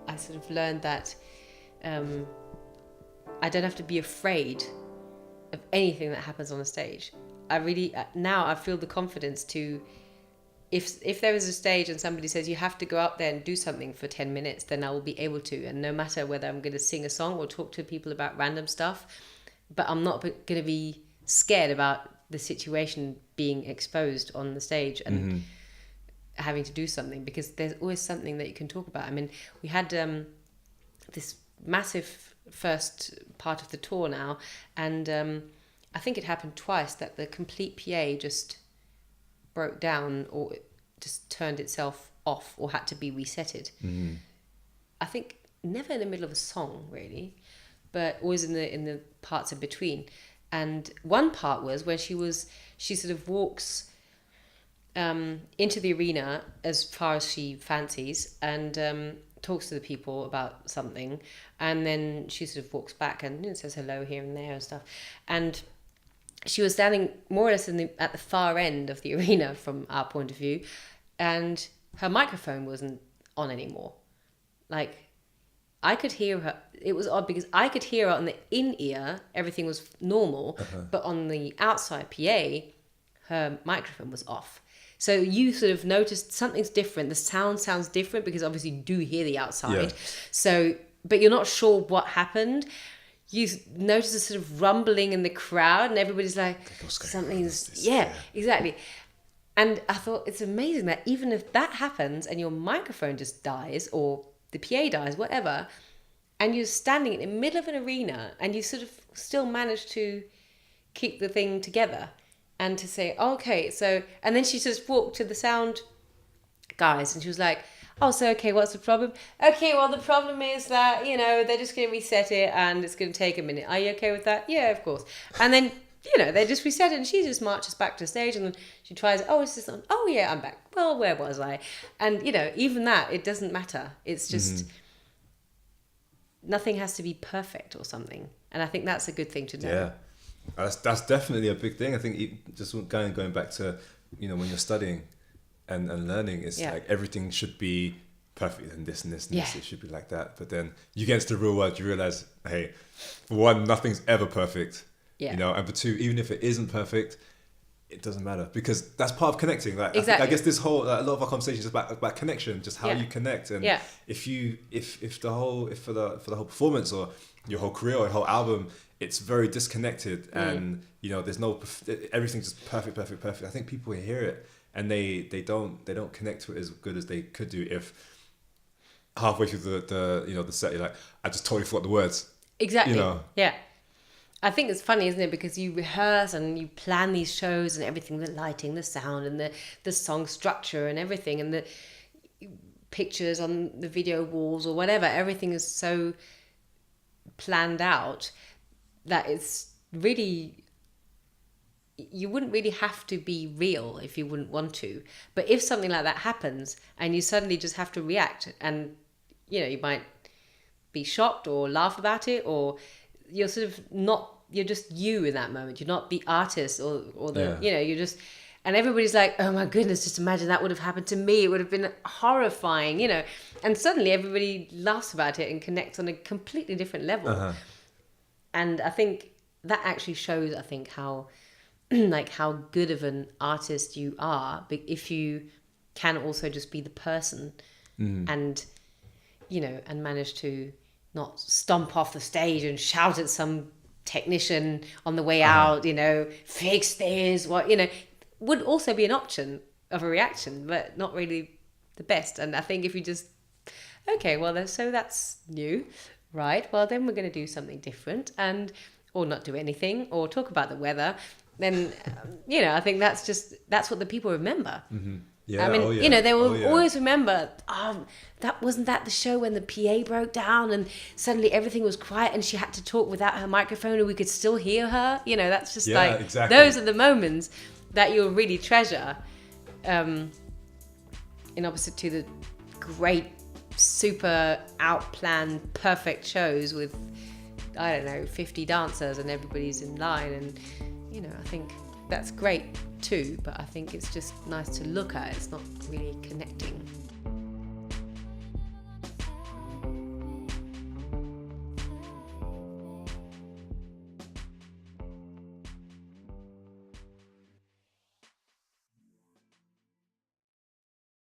I sort of learned that I don't have to be afraid of anything that happens on a stage. I really, now I feel the confidence to, if there is a stage and somebody says you have to go up there and do something for 10 minutes, then I will be able to. And no matter whether I'm going to sing a song or talk to people about random stuff, but I'm not going to be scared about the situation being exposed on the stage and having to do something, because there's always something that you can talk about. I mean, we had this massive first part of the tour now, and I think it happened twice that the complete PA just broke down or just turned itself off or had to be resetted. I think never in the middle of a song really, but always in the parts in between. And one part was where she sort of walks into the arena as far as she fancies and talks to the people about something, and then she sort of walks back and says hello here and there and stuff. And she was standing more or less at the far end of the arena from our point of view, and her microphone wasn't on anymore. Like, I could hear her. It was odd because I could hear her on the in-ear, everything was normal, but on the outside PA, her microphone was off. So you sort of noticed something's different. The sound sounds different because obviously you do hear the outside. Yeah. So, but you're not sure what happened. You notice a sort of rumbling in the crowd and everybody's like, something's, yeah, exactly. And I thought it's amazing that even if that happens and your microphone just dies or the PA dies, whatever, and you're standing in the middle of an arena and you sort of still manage to keep the thing together and to say, okay, so, and then she just walked to the sound guys and she was like, oh, so, okay, what's the problem? Okay, well, the problem is that, they're just going to reset it and it's going to take a minute. Are you okay with that? Yeah, of course. And then, they just reset it and she just marches back to the stage and then she tries, oh, it's just on. Oh, yeah, I'm back. Well, where was I? And, even that, it doesn't matter. It's just, nothing has to be perfect or something. And I think that's a good thing to know. Yeah, that's definitely a big thing. I think just going back to, when you're studying and learning, it's like everything should be perfect and this and this and this. It should be like that. But then you get into the real world, you realize, hey, for one, nothing's ever perfect. Yeah. And for two, even if it isn't perfect, it doesn't matter because that's part of connecting. Like exactly. I guess this whole a lot of our conversations is about connection, just how you connect. And if for the whole performance or your whole career or your whole album, it's very disconnected and there's no everything's just perfect. I think people hear it and they don't connect to it as good as they could do if halfway through the set you're like, I just totally forgot the words. Exactly. Yeah. I think it's funny, isn't it? Because you rehearse and you plan these shows and everything, the lighting, the sound and the song structure and everything and the pictures on the video walls or whatever, everything is so planned out that it's really, you wouldn't really have to be real if you wouldn't want to. But if something like that happens and you suddenly just have to react and, you might be shocked or laugh about it or you're sort of not, you're just you in that moment. You're not the artist or the, you're just, and everybody's like, oh my goodness, just imagine that would have happened to me. It would have been horrifying, and suddenly everybody laughs about it and connects on a completely different level. And I think that actually shows, how, how good of an artist you are, if you can also just be the person and, and manage to not stomp off the stage and shout at some technician on the way out, fix this, would also be an option of a reaction, but not really the best. And I think if you just, okay, well, so that's new, right? Well, then we're going to do something different or not do anything or talk about the weather. Then, I think that's what the people remember. Mm-hmm. Yeah, I mean, they will always remember, wasn't that the show when the PA broke down and suddenly everything was quiet and she had to talk without her microphone and we could still hear her? That's just exactly. Those are the moments that you'll really treasure, in opposite to the great, super out-planned, perfect shows with, 50 dancers and everybody's in line. And, I think that's great too, but I think it's just nice to look at. It's not really connecting.